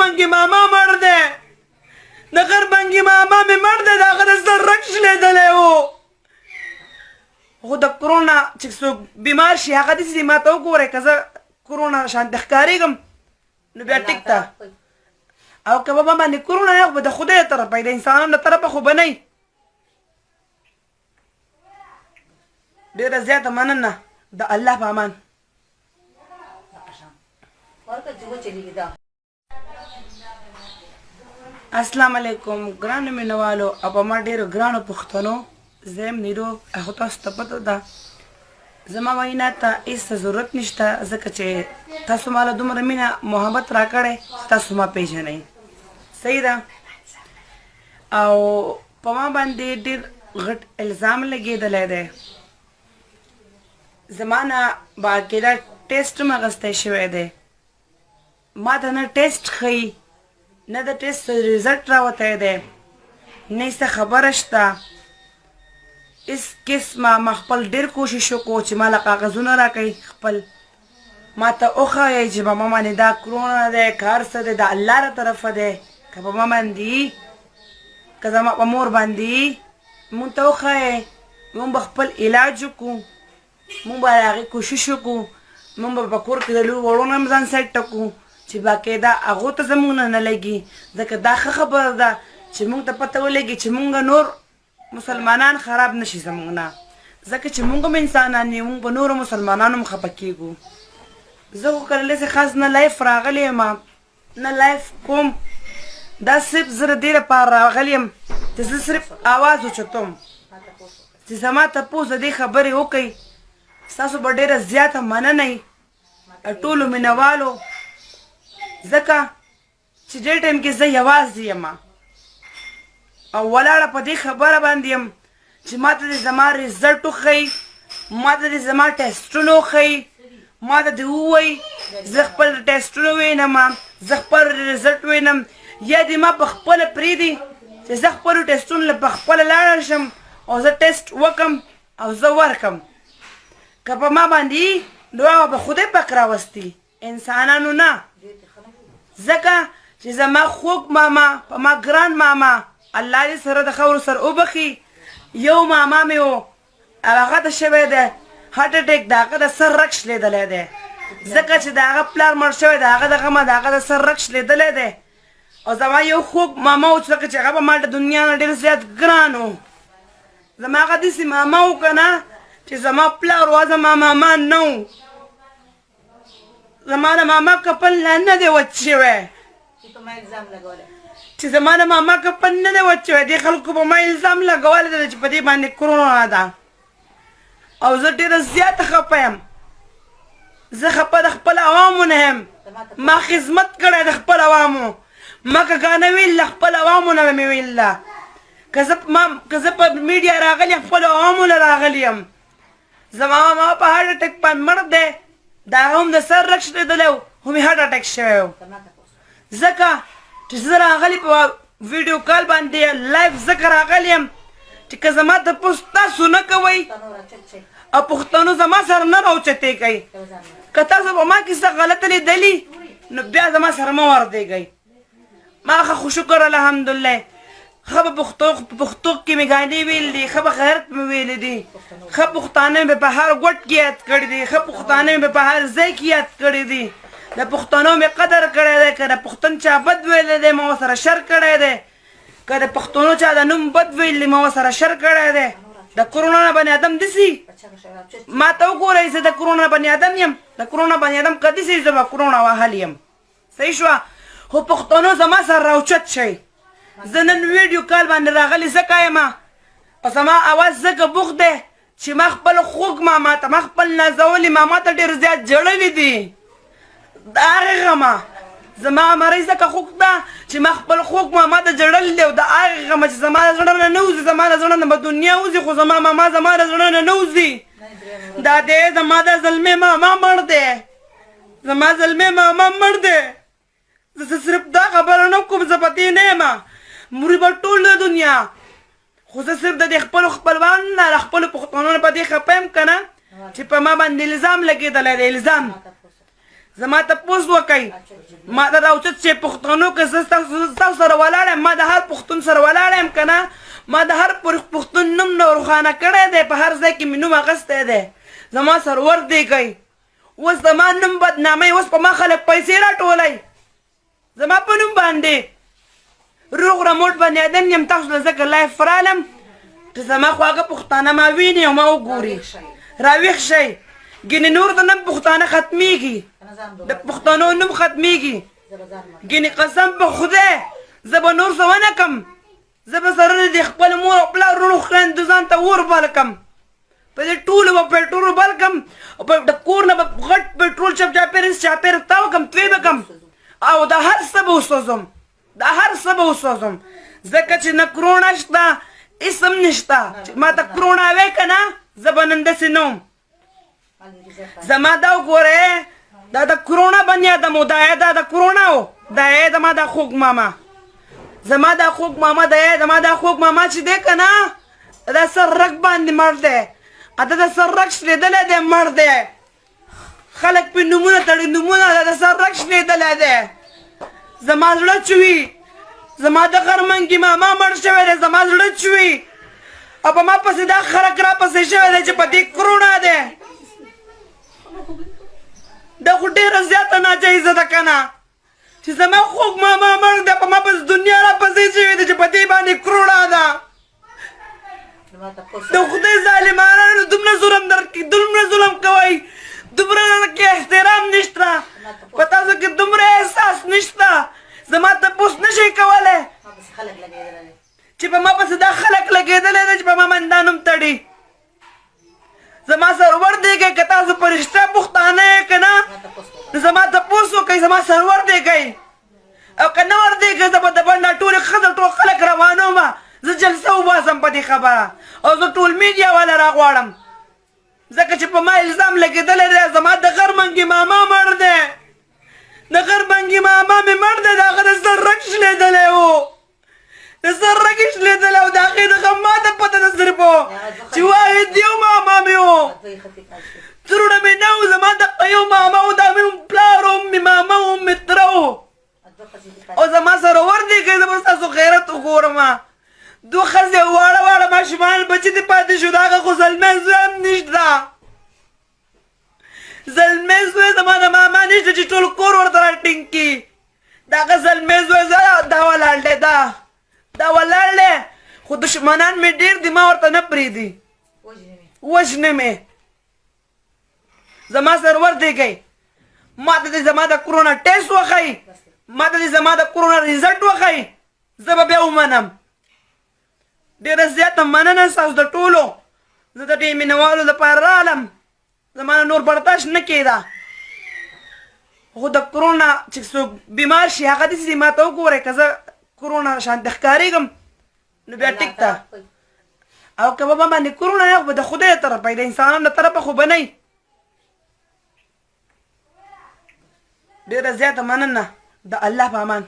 بنګي ماما مړ دی د غر بنګي ماما مې مړ دی د هغه د سر رګ شلېدلی و خو د کرونا چې څوک بیمار شي هغه داسې ما ته وګورئ که زه کرونا شانتې ښکارېږم نو بیا ټیک ته او که به ما باندې کرونا نه خو به د خدای له طرفه د انسانانو له طرفه خو به نه ډېره زیاته مننه د الله په امان السلام علیکم ګرانو مینوالو او په ما ډېرو ګرانو پښتنو زه یم نیرو هغو تاسو ته پته ده زما وینا ته هېڅ ضرورت نشته ځکه چې تاسو ماله دومره مینه محبت راکړی تاسو ما پېژنئ صحیح ده او په ما باندې ډېر غټ الزام لګېدلی دی زما نه باقاعده ټیسټ هم اخیستی شوی دی ما ته نه ټیسټ ښیي نه د ټیسټ ریزلټ راوتی دی نه هېڅ خبره شته هېڅ قسمه ما خپل ډېر کوشش وکړو چې ما له کاغذونه راکوي خپل ما ته وښایئ چې په ما باندې دا کرونا دی که هر څه دی د الله له طرفه دی که په ما باندې که زما په مور باندې مونږ ته وښایئ مونږ به خپل علاج وکړو مونږ به د هغې کوشش وکړو مونږ به په کور کې د لوی وړو نه هم ځان سیټ کړو چې باقاعده هغو ته زمونږ نه لګي ځکه دا ښه خبره ده چې مونږ ته پته ولګي چې مونږ نور مسلمانان خراب نشي زمونږ نه ځکه چې مونږ هم انسانان یو مونږ په نورو مسلمانانو هم خفه کېږو زه خو کله داسې خاص نه لایف راغلی یم نه لایف کوم دا صرف زه د دې لپاره راغلی یم چې زه صرف اواز اوچتوم چې زما تپوس د دې خبرې وکئ ستاسو به ډېره زیاته مننه یي ټولو مینهوالو ځکه چې ډېر ټایم کې زه یوازې یم او ولاړه په دې خبره باندې یم چې ما ته دې زما ریزلټ وښیي ما ته دې زما ټیسټونه وښیي ما ته دې ووایي زه خپل ټیسټونه وینم زه خپل ریزلټ وینم یا دې ما په خپله پرېږدي چې زه خپلو ټیسټونو له په خپله لاړه شم او زه ټیسټ وکړم او زه ورکړم که په ما باندې نو هغه به خدای پاک راوستي انسانانو نه ځکه چې زما خوږ ماما په ما ګران ماما الله دې سره د خاورو سره وبخي یو ماما مې و هغه ته شوی دی هارټ اټیک د هغه د سر رګ شلېدلی دی ځکه چې د هغه پلار مړ شوی د هغه د غمه د هغه د سر رګ شلېدلی دی او زما یو خوږ ماما و ځکه چې هغه به ما د دنیا نه ډېر زیات ګران و زما هغه داسې ماما و که نه چې زما پلار و زما ماما نه و زما د ماما کپل نه دی وچ شوی چې زما د ماما کپل نه دی وچ شوی دې خلکو په ما الزام لګولی دی چې په دې باندې کرونا ده او زه ډېره زیاته خفه یم زه خفه د خپل عوامو نه یم ما خدمت کړی د خپل عوامو ما که ګانه ویله خپل عوامو نه به مې ویله که زه په میډیا راغلی یم خپلو عوامو نه راغلی یم زما ماما په هارټ اټیک باندې مړ دی د هغه هم د سر رګ شلېدلی و هم یې هارټ اټیک شوی و ځکه چې زه راغلی په ویډیو کال باندې لایف ځکه راغلی یم چې که زما تپوس تاسو نه کوئ او پښتنو زما سره نه راوچتې کوئ که تاسو په ما کې څه غلطه لیدلي نو بیا زما سره مه وردېږئ ما ښه خو شکر الحمدلله ښه په پښتو کې مې ګانې ویل دي ښه په غیرت مې ویلي دي ښه پښتانه مې په هر ګوټ کې یاد کړي دي ښه پښتانه مې په هر ځای کې یاد کړي دي د پښتنو مې قدر کړی دی که د پښتون چا بد ویلی دی ما ورسره شر کړی دی که د پښتنو چا د نوم بد ویل دی ما ورسره شر کړی دی د کرونا نه بني ادم داسې ما ته وګورئ زه د کرونا بني ادم یم د کرونا بني ادم که داسې زه به کرونا وهلی یم صحیح شوه خو پښتنو زما سره راوچت شئ زه نن ویډیو کال باندې راغلی ځکه یم او زما اواز ځکه بوخت دی چې ما خپل خوږ ماما ته ما خپل نازولي ماما ته ډېر زیات ژړلي دي د هغې غمه زما مرۍ ځکه خوږ ده چې ما خپل خوږ ماما ته ژړلي دی او د هغې غمه چې زما د زړه نه نه وځي زما د زړه نه به دنیا وځي خو زما ماما زما د زړه نه نه وځي دا دی زما د زلمې ماما مړ دی زما زلمې ماما مړ دی زه صرف دا خبره نه کوم زه په دې نه یم مري به ټوله دنیا خو زه صرف د دې خپلو خپلوانو نه د خپلو پښتنو نه په دې خفه یم که نه چې په ما باندې الزام لګېدلی دی الزام زما تپوس وکئ ما ته راوچت چې پښتنو که زه ستاسو سره ولاړ یم ما د هر پښتون سره ولاړ یم که نه ما د هر پښتون نوم نه روښانه کړی دی په هر ځای کې مې نوم اخیستی دی زما سرور دی کوي اوس زما نوم بدنامۍ اوس په ما خلک پیسې راټولئ زما په نوم باندې روغ رموټ بني ادم یم تاسو له ځکه لایف رالم چې زما خواږه پښتانه ما ویني او ما وګوري راویښ شئ ګینې نور د نوم پښتانه ختمیږي د پښتنو نوم ختمیږي ګینې قسم په خدای زه به نور څه ونه کړم زه به سره د خپل مور او پلار وروڼو خویندو ځان ته اور بل کړم په دې ټولو به پټرول بل کړم او د کور نه به غټ پټرول چاپېره تاو کړم توی به کړم او د هر څه به وسوځم د هر څه به وسوځم ځکه چې نه کرونا شته اسم نشته چې ما ته کرونا وی که نه زه به نن داسې نه وم زما دا وګورئ دا د کرونا بني ادم و دا د کرونا و دا زما دا خوږ ماما زما دا خوږ ماما زما دا خوږ ماما چې دی که نه دا سر رګ باندې مړ دی اته د سر رګ شلېدلی دی مړ دی خلک پې نومونه تړي نومونه د سر رګ شلېدلی دی زما زړه چوي زما د غرمنګي ماما مړ شوی دی زما زړه چوي او په ما پسې دا خلک راپسې شوی دی چې په دې کرونا دی دا خو ډېره زیاته ناجایزه ده که نه چې زما خوږ ماما مړ دی په ما پسې دنیا راپسې شوې ده چې په دې باندې کرونا ده د خدای ظالمانانو دومره ظلم کوئ دومره کې احترام نشته په تاسو کې دومره احساس نشته زما تپوس نشئ کولی چې په ما پسې دا خلک لګېدلی دی چې په ما باندې دا نوم تړي زما سرور دیږئ که تاسو په رښتیا پښتانه یې که نه نو زما تپوس وکئ زما سرور دیږئ او که نه وردېږئ زه به د بڼ دا ټولې ښځه ټول خلک روانومه زه جلسه وباسم په دې خبره او زه ټول میډیا والا راغواړم ځکه چې په ما الزام لګېدلی دی زما د غرمنګي ماما مړ دی د غرمنګي ماما مې مړ دی د هغه د سر رګ شلېدلی و د سر رګ یې شلېدلی و د هغې نښه ما ته پته نه صرف و چې واحد یو ماما مې و ترونه مې نه و زما دقه یو ماما و دا مې پلار و مې ماما و مې تره و او زما سره وردېږئ زه به ستاسو غیرت وګورم دوه ښځې واړه واړه ماشومان بچې دې پاتې شو د هغه خو زلمی زوی هم نشته زلمی زوی زما د ماما نشته چې ټول کور ورته راټینګ کړي د هغه زلمی زوی دا ولاړ دی دا ولاړ دی خو دشمنان مې ډېر دي ما ورته نه پرېږدي وژنې مې زما سره وردېږئ ما ته دې زما د کرونا ټیسټ وښایي ما ته دې زما د کرونا ریزلټ وښایي زه به بیا ومنم ډېره زیاته مننه ستاسو د ټولو زه د دې مینهوالو دپاره رالم زما نه نور برداشت نه کېده خو د کرونا چې څوک بیمار شي هغه داسې ما ته وګورئ که زه کرونا شانتې ښکارېږم نو بیا ټیک ده او که به ما باندې کرونا نه خو به د خدای له طرفه د انسانانو له طرفه خو به نه ډېره زیاته مننه د الله په امان